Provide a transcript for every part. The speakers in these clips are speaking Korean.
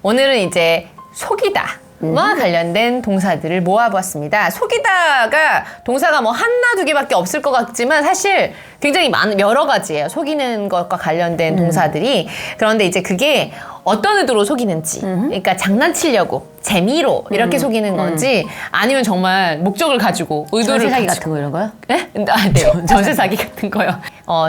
오늘은 이제 속이다 와 관련된 동사들을 모아보았습니다. 속이다가 동사가 뭐 하나 두 개밖에 없을 것 같지만 사실 굉장히 여러 가지예요. 속이는 것과 관련된 동사들이. 그런데 이제 그게 어떤 의도로 속이는지, 그러니까 장난치려고 재미로 이렇게 속이는 건지 아니면 정말 목적을 가지고 의도를 전세 사기 가지고. 같은 거 이런 거요? 네? 아, 네. 전세 사기 같은 거요.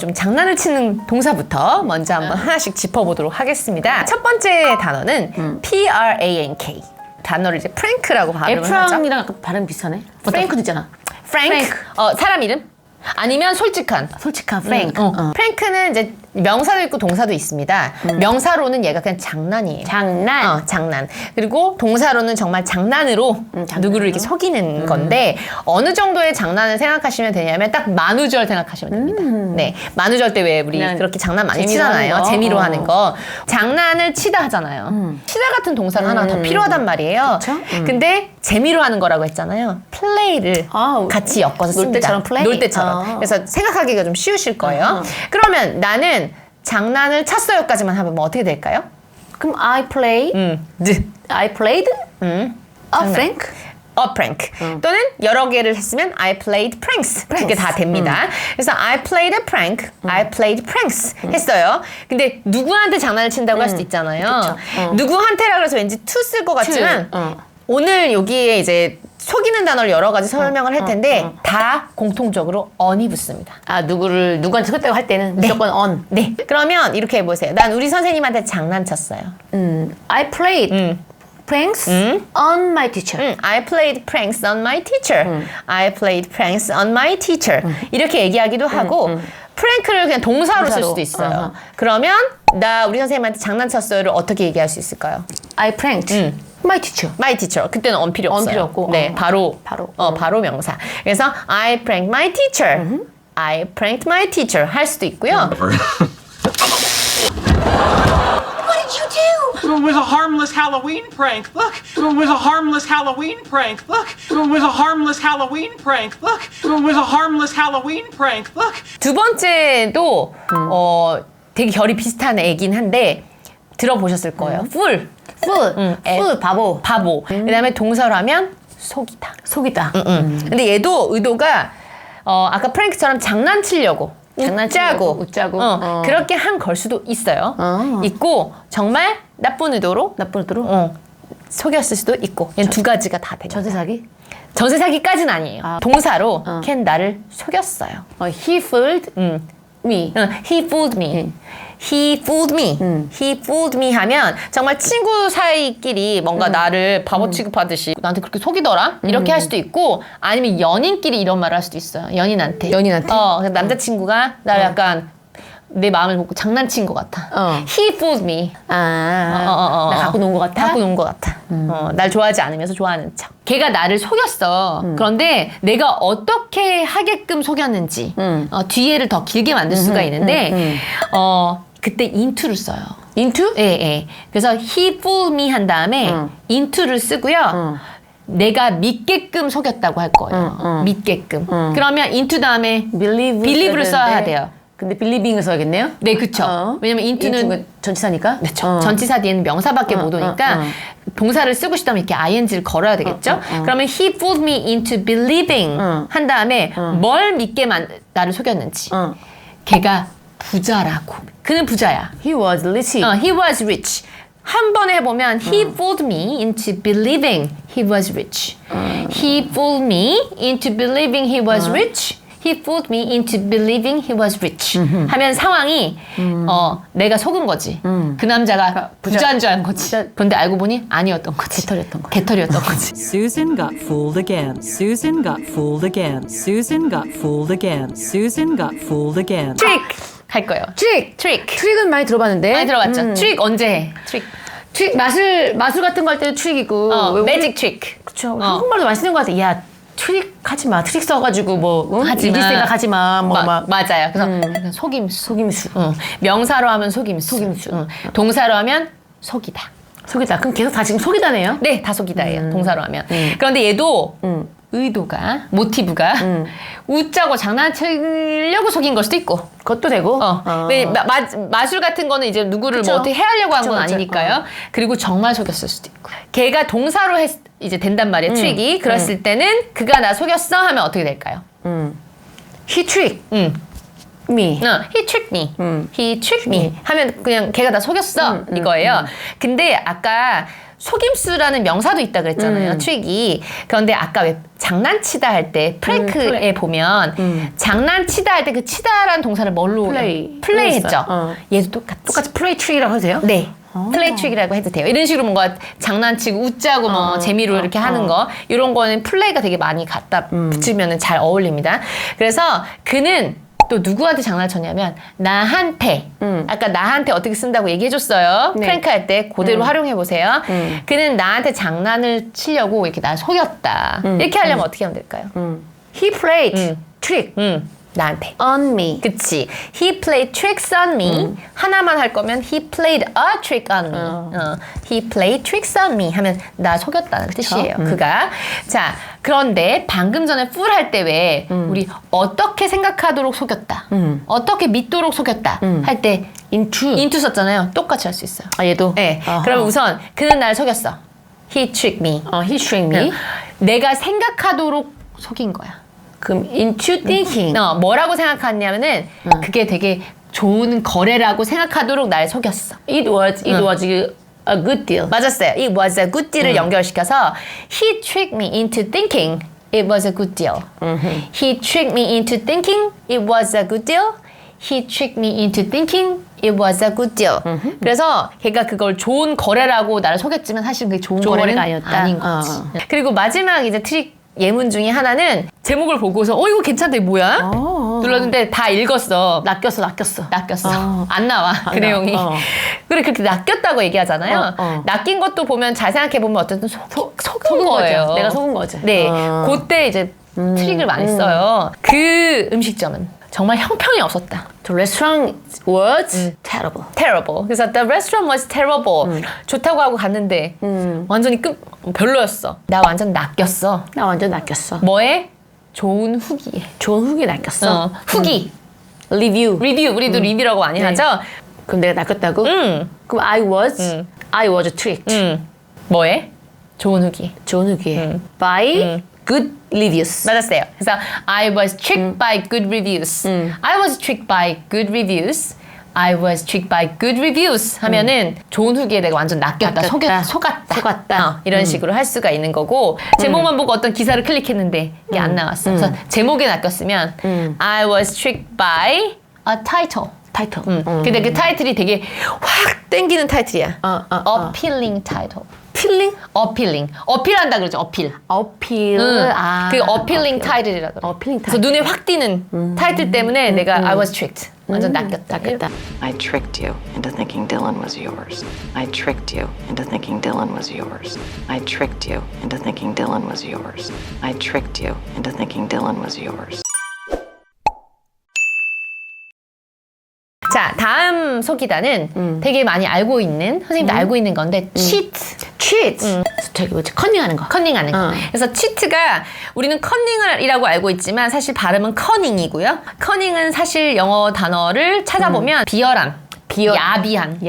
좀 장난을 치는 동사부터 먼저 한번 하나씩 짚어보도록 하겠습니다. 첫 번째 단어는 P-R-A-N-K. 단어를 이제 프랭크라고 발음을 하죠. 프랑이랑 약간 발음 비슷하네. 프랭크도 있잖아. 프랭크. 사람 이름? 아니면 솔직한. 솔직한 프랭크. 프랭크는 이제 명사도 있고 동사도 있습니다. 명사로는 얘가 그냥 장난이에요. 장난. 장난. 그리고 동사로는 정말 장난으로 누구를 이렇게 속이는 건데 어느 정도의 장난을 생각하시면 되냐면 딱 만우절 생각하시면 됩니다. 네, 만우절 때 왜 우리 그렇게 장난 많이 치잖아요. 재미로 하는 거. 장난을 치다 하잖아요. 치다 같은 동사가 하나 더 필요하단 말이에요. 그쵸? 근데 재미로 하는 거라고 했잖아요. 플레이를 같이 엮어서 씁니다. 놀 때처럼 플레이? 놀 때처럼. 그래서 생각하기가 좀 쉬우실 거예요. 그러면 나는 장난을 쳤어요까지만 하면 뭐 어떻게 될까요? 그럼 I play. I played. A prank. A prank. 또는 여러 개를 했으면 I played pranks. 그게 다 됩니다. 그래서 I played a prank. I played pranks 했어요. 근데 누구한테 장난을 친다고 할 수도 있잖아요. 누구한테라 그래서 왠지 to 쓸 것 같지만 오늘 여기에 이제 속이는 단어를 여러 가지 설명을 할 텐데 다 공통적으로 on이 붙습니다. 아 누구한테 속였다고 할 때는 무조건 on. 네. 그러면 이렇게 해보세요. 난 우리 선생님한테 장난쳤어요. I played pranks on my teacher. I played pranks on my teacher. I played pranks on my teacher. 이렇게 얘기하기도 하고 프랭크를 그냥 동사로 쓸 수도 있어요. 그러면 나 우리 선생님한테 장난쳤어요를 어떻게 얘기할 수 있을까요? I pranked my teacher. My teacher. 그때는 on 필요 없어요. 필요 없고. 네, 바로 명사. 그래서 I pranked my teacher. I pranked my teacher 할 수도 있고요. What did you do? It was a harmless Halloween prank. Look, it was a harmless Halloween prank. Look, it was a harmless Halloween prank. Look, it was a harmless Halloween prank. Look. 두 번째도 되게 결이 비슷한 애긴 한데 들어보셨을 거예요. fool. fool 바보. 그다음에 동사로 하면 속이다. 속이다. 근데 얘도 의도가 아까 프랭크처럼 장난치려고 웃자고 그렇게 한 걸 수도 있어요. 있고 정말 나쁜 의도로 속였을 수도 있고 얘는 두 가지가 다 돼요. 전세 사기? 전세 사기까지는 아니에요. 동사로 걘 나를 속였어요. He fooled me. He fooled me. He fooled me. He fooled me 하면 정말 친구 사이끼리 뭔가 나를 바보 취급하듯이 나한테 그렇게 속이더라? 이렇게 할 수도 있고 아니면 연인끼리 이런 말을 할 수도 있어요. 연인한테. 남자친구가 나를 약간 내 마음을 먹고 장난친 것 같아. He fooled me. 나 갖고 논 것 같아? 갖고 논 것 같아. 날 좋아하지 않으면서 좋아하는 척. 걔가 나를 속였어. 그런데 내가 어떻게 하게끔 속였는지 뒤에를 더 길게 만들 수가 있는데 그때 into를 써요. into? 예. 그래서 he fooled me 한 다음에 into를 쓰고요. 내가 믿게끔 속였다고 할 거예요. 믿게끔. 그러면 into 다음에 believe를 써야 돼요. 근데 believing을 써야겠네요? 네, 그쵸. 왜냐면 into는 전치사니까? 그렇죠. 전치사 뒤에는 명사밖에 못 오니까 동사를 쓰고 싶다면 이렇게 ing를 걸어야 되겠죠. 그러면 he fooled me into believing 한 다음에 뭘 믿게 나를 속였는지. 걔가 부자라고. 그는 부자야. He was rich. He was rich. 한 번에 해보면 he fooled me into believing he was rich. He fooled me into believing he was rich. He fooled me into believing he was rich. 하면 상황이 내가 속은 거지. 그 남자가 부자인 줄 알 거지. 그런데 알고 보니 아니었던 거지. 개털이었던 거지. Susan got fooled again. Susan got fooled again. Susan got fooled again. Susan got fooled again. 트릭 할 거예요. 트릭. 트릭은 많이 들어봤는데. 많이 들어봤죠. 트릭 언제 해? 트릭 마술 같은 거 할 때도 트릭이고. 매직 트릭. 그쵸. 한국말도 많이 쓰는 것 같아. 야 트릭 하지 마. 트릭 써가지고 하지마. 이길 생각 하지 마. 맞아요. 그래서 속임수. 명사로 하면 속임수. 동사로 하면 속이다. 그럼 계속 다 지금 속이다네요? 네, 다 속이다예요. 동사로 하면. 그런데 얘도 의도가 모티브가 웃자고 장난치려고 속인 걸 수도 있고. 그것도 되고. 왜 마술 같은 거는 이제 누구를 그쵸. 뭐 어떻게 해하려고 한 건 그쵸. 아니니까요. 그리고 정말 속였을 수도 있고. 걔가 동사로 이제 된단 말이에요. 트릭이. 그랬을 때는 그가 나 속였어 하면 어떻게 될까요? He tricked me. He tricked me. He tricked me. 하면 그냥 걔가 나 속였어 이거예요. 근데 아까 속임수라는 명사도 있다 그랬잖아요. 트릭이. 그런데 아까 왜 장난치다 할 때 프랭크에 보면 장난치다 할 때 그 치다라는 동사를 뭘로 플레이 했죠. 얘도 똑같이 play trick이라고 해도 돼요? 네. 플레이 트릭이라고 해도 돼요. 이런 식으로 뭔가 장난치고 웃자고 뭐 재미로 이렇게 하는 거 이런 거는 플레이가 되게 많이 갖다 붙이면 잘 어울립니다. 그래서 그는 또 누구한테 장난을 쳤냐면 나한테 아까 나한테 어떻게 쓴다고 얘기해줬어요. 네. 프랭크 할 때 그대로 활용해보세요. 그는 나한테 장난을 치려고 이렇게 날 속였다. 이렇게 하려면 어떻게 하면 될까요? He played trick 나한테. on me. 그치. He played tricks on me. 하나만 할 거면 he played a trick on me. He played tricks on me 하면 나 속였다는 뜻이에요. 그가. 자, 그런데 방금 전에 full 할 때 왜 우리 어떻게 생각하도록 속였다. 어떻게 믿도록 속였다. 할 때 into 썼잖아요. 똑같이 할 수 있어요. 아, 얘도? 네. 어허. 그러면 우선 그는 나를 속였어. He tricked me. He tricked me. 내가 생각하도록 속인 거야. 그럼 into thinking. 뭐라고 생각하냐면은 그게 되게 좋은 거래라고 생각하도록 날 속였어. It was a good deal. 맞았어요. It was a good deal을 연결시켜서 he tricked me into thinking it was a good deal. He tricked me into thinking it was a good deal. He tricked me into thinking it was a good deal. 그래서 걔가 그걸 좋은 거래라고 나를 속였지만 사실 그게 좋은 거래가 거래가 아닌 거지. 그리고 마지막 이제 트릭 예문 중에 하나는 제목을 보고서 이거 괜찮다 이거 뭐야? 눌렀는데 다 읽었어. 낚였어. 안 나와 그 내용이. 그래 그렇게 낚였다고 얘기하잖아요. 낚인 것도 보면 잘 생각해 보면 어쨌든 속은 거예요. 거죠. 내가 속은 거지. 네, 그때 이제 트릭을 많이 써요. 그 음식점은 정말 형편이 없었다. The restaurant was terrible. Terrible. 그래서 the restaurant was terrible. 좋다고 하고 갔는데 완전히 별로였어. 나 완전 낚였어. 나 완전 낚였어. 뭐에? 좋은 후기에. 좋은 후기 낚였어. 후기. 리뷰. 우리도 리뷰라고 많이 네. 하죠. 그럼 내가 낚였다고? 그럼 I was tricked. 뭐에? 좋은 후기. 좋은 후기에. By good reviews. 맞았어요. 그래서 I was tricked by good reviews. I was tricked by good reviews. I was tricked by good reviews 하면은 좋은 후기에 내가 완전 낚였다, 속았다. 이런 식으로 할 수가 있는 거고 제목만 보고 어떤 기사를 클릭했는데 이게 안 나왔어. 그래서 제목에 낚였으면 I was tricked by a title. 근데 그 타이틀이 되게 확 땡기는 타이틀이야. Appealing title. 필링? appealing. 어필한다 그러죠. 어필. 어필. 그게 appealing title이라 그래. appealing 그래서 눈에 확 띄는 타이틀 때문에 내가 I was tricked. 완전 낚였다. I tricked you into thinking Dylan was yours. I tricked you into thinking Dylan was yours. I tricked you into thinking Dylan was yours. I tricked you into thinking Dylan was yours. 자, 다음 속이다는 되게 많이 알고 있는, 선생님도 알고 있는 건데, cheat. 저기 뭐지? 커닝하는 거. 커닝하는 거. 그래서 cheat가 우리는 커닝이라고 알고 있지만 사실 발음은 커닝이고요. 커닝은 사실 영어 단어를 찾아보면 비열함. 야비한.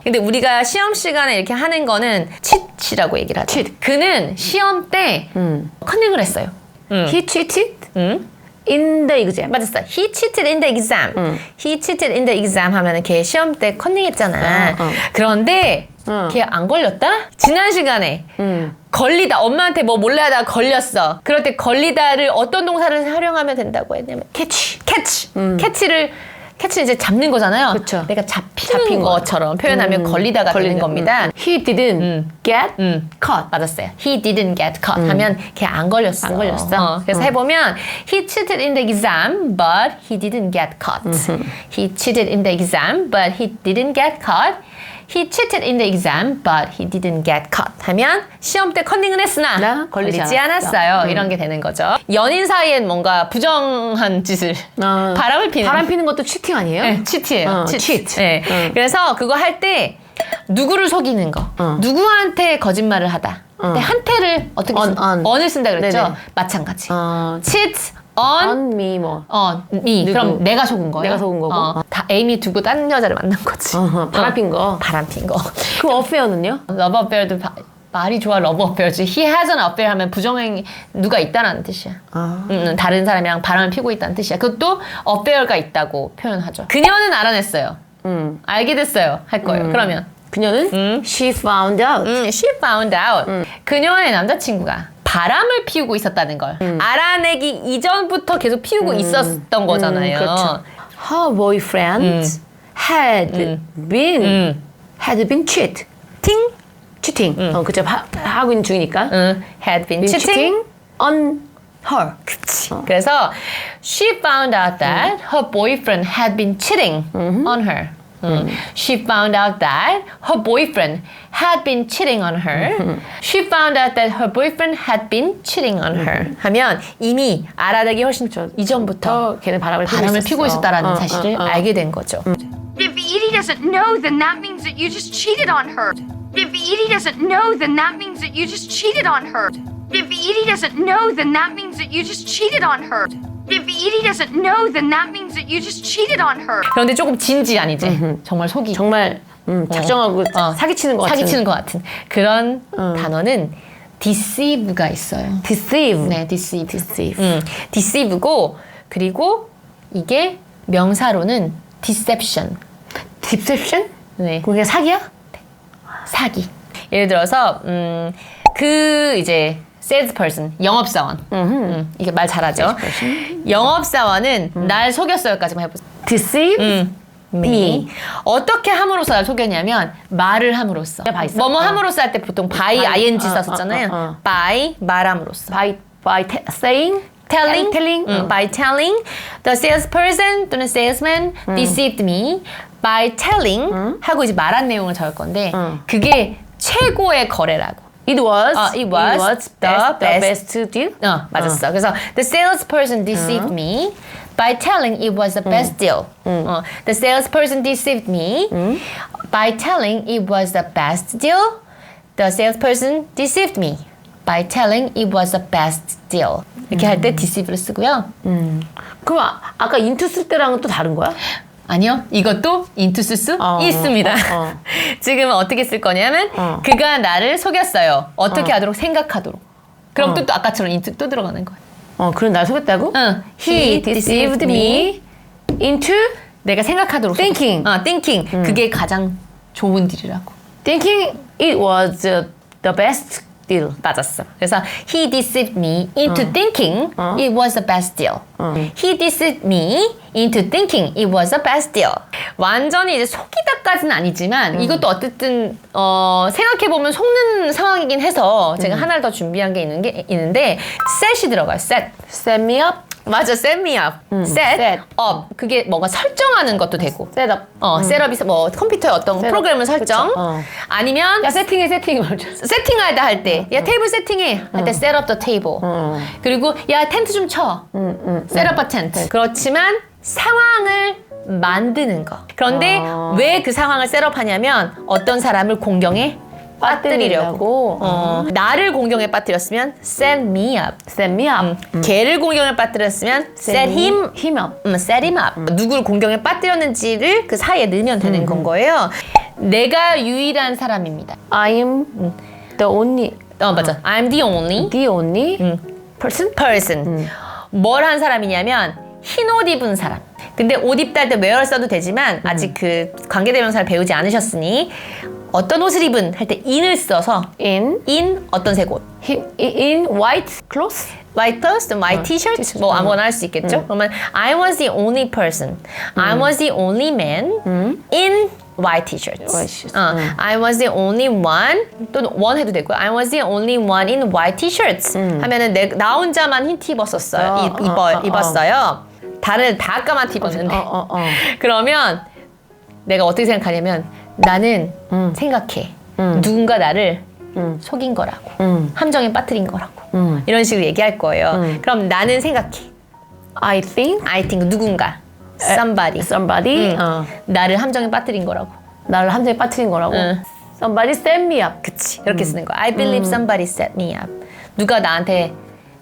근데 우리가 시험 시간에 이렇게 하는 거는 cheat이라고 얘기를 하죠. 그는 시험 때 커닝을 했어요. He cheated in the exam. 맞았어. He cheated in the exam. He cheated in the exam 하면은 걔 시험 때 커닝했잖아. 그런데 걔 안 걸렸다? 지난 시간에 걸리다. 엄마한테 뭐 몰래 하다가 걸렸어. 그럴 때 걸리다를 어떤 동사를 활용하면 된다고 했냐면 catch. 캐치는 이제 잡는 거잖아요. 그쵸. 내가 잡힌 것처럼 표현하면 걸리다가 되는 겁니다. He didn't get caught. 맞았어요. He didn't get caught 하면 걔 안 걸렸어. 그래서 해보면 he cheated in the exam, but he didn't get caught. He cheated in the exam, but he didn't get caught. He cheated in the exam, but he didn't get caught. 하면 시험 때 컨닝을 했으나 걸리지 않았어요. 이런 게 되는 거죠. 연인 사이엔 뭔가 부정한 짓을 바람 피는 것도 치팅 아니에요? 네, 치트예요. cheat. 네. 그래서 그거 할 때 누구를 속이는 거. 누구한테 거짓말을 하다. 근데 한테를 어떻게 on. on을 쓴다 그랬죠? 네네. 마찬가지. 어, cheat on on me 뭐. me. 누구? 그럼 내가 속은 거예요. 내가 속은 거고. 다 에이미 두고 딴 여자를 만난 거지. 바람핀 거. 바람핀 거. 그 어페어는요? 러브 어페어도 말이 좋아 러브 어페어지. He has an affair 하면 부정행 누가 있다라는 뜻이야. 다른 사람이랑 바람을 피고 있다는 뜻이야. 그것도 affair가 있다고 표현하죠. 그녀는 알아냈어요. 알게 됐어요. 할 거예요. 그러면 그녀는 she found out. she found out. 그녀의 남자친구가 바람을 피우고 있었다는 걸 알아내기 이전부터 계속 피우고 있었던 거잖아요. 그렇죠. Her boyfriend had been cheating. 그죠. 하고 있는 중이니까. had been been cheating. on her. 그치. 그래서 she found out that her boyfriend had been cheating on her. She found out that her boyfriend had been cheating on her. She found out that her boyfriend had been cheating on her. 하면 이미 알아내기 훨씬 이전부터 걔는 바람을 피고 있었다라는 사실을 알게 된 거죠. If Edie doesn't know, then that means that you just cheated on her. If Edie doesn't know, then that means that you just cheated on her. If Edie doesn't know, then that means that you just cheated on her. If Edie doesn't know, then that means that you just cheated on her. 그런데 조금 진지한 이제 정말 속이 정말 작정하고 사기치는 것 같은. 사기치는 것 같은 그런 단어는 deceive가 있어요. deceive. 네, deceive. deceive고 그리고 이게 명사로는 deception. deception? 네, 그게 사기야? 사기. 예를 들어서 그 이제 salesperson, 영업사원. 이게 말 잘하죠. 영업사원은 날 속였어요까지만 해보세요. deceive me. 어떻게 함으로써 날 속였냐면 말을 함으로써. 뭐뭐 함으로써 할 때 보통 by ing 썼었잖아요. by 말함으로써. by saying telling by telling the salesperson 또는 salesman deceived me by telling 하고 이제 말한 내용을 적을 건데 그게 최고의 거래라고. it was the best deal. 맞았어. 그래서 the salesperson deceived me by telling it was the best deal. The salesperson deceived me by telling it was the best deal. The salesperson deceived me by telling it was the best deal. 이렇게 할 때 deceive를 쓰고요. 그럼 아까 into 쓸 때랑은 또 다른 거야? 아니요. 이것도 into 쓸 수 있습니다. 지금은 어떻게 쓸 거냐면 그가 나를 속였어요. 어떻게 하도록 생각하도록. 그럼 또 아까처럼 into 또 들어가는 거예요. 그럼 날 속였다고? He deceived me into 내가 생각하도록 thinking. thinking. 그게 가장 좋은 딜이라고. thinking it was the best deal. 맞았어. 그래서 he deceived me into thinking it was the best deal. He deceived me into thinking it was the best deal. 완전히 이제 속이다까지는 아니지만 이것도 어쨌든 생각해보면 속는 상황이긴 해서 제가 하나를 더 준비한 게 있는데 set이 들어가요. set me up. 맞아, set me up. set up. 그게 뭔가 설정하는 것도 되고. set up. 셋업이 뭐 컴퓨터에 어떤 프로그램을 설정. 그쵸. 아니면 야 세팅해 말죠. 세팅하다 할 때, 야 테이블 세팅해 할 때 set up the table. 그리고 야 텐트 좀 쳐. set up a tent. 그렇지만 상황을 만드는 거. 그런데 왜 그 상황을 셋업하냐면 어떤 사람을 공경에 빠뜨리려고. 나를 공경에 빠뜨렸으면 set me up. set me up. 걔를 공경에 빠뜨렸으면 set him up. set him up. 누구를 공경에 빠뜨렸는지를 그 사이에 넣으면 되는 건 거예요. 내가 유일한 사람입니다. I am the only. 맞아. I'm the only person. 뭘 한 사람이냐면 흰 옷 입은 사람. 근데 옷 입다 할 때 where를 써도 되지만 아직 그 관계대명사를 배우지 않으셨으니 어떤 옷을 입은 할 때 in을 써서 in 어떤 색 옷? in white clothes. white clothes, white t-shirt 뭐 아무거나 할 수 있겠죠? 그러면 I was the only person. I was the only man in white t-shirts. I was the only one 또는 one 해도 되고요. I was the only one in white t-shirts 하면은 나 혼자만 흰 티 입었었어요. 입었어요. 다른 다 까만 티 입었는데 그러면 내가 어떻게 생각하냐면 나는 생각해. 누군가 나를 속인 거라고. 함정에 빠뜨린 거라고. 이런 식으로 얘기할 거예요. 그럼 나는 생각해. I think 누군가. somebody. somebody. 나를 함정에 빠뜨린 거라고. 나를 함정에 빠뜨린 거라고. 응. Somebody set me up. 그치. 이렇게 쓰는 거야. I believe somebody set me up. 누가 나한테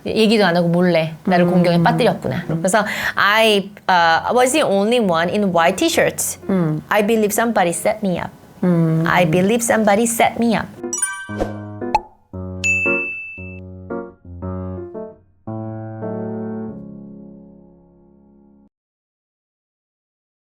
얘기도 안 하고 몰래 나를 공경에 빠뜨렸구나. 그래서 I was the only one in white t-shirts. I believe somebody set me up. I believe somebody set me up.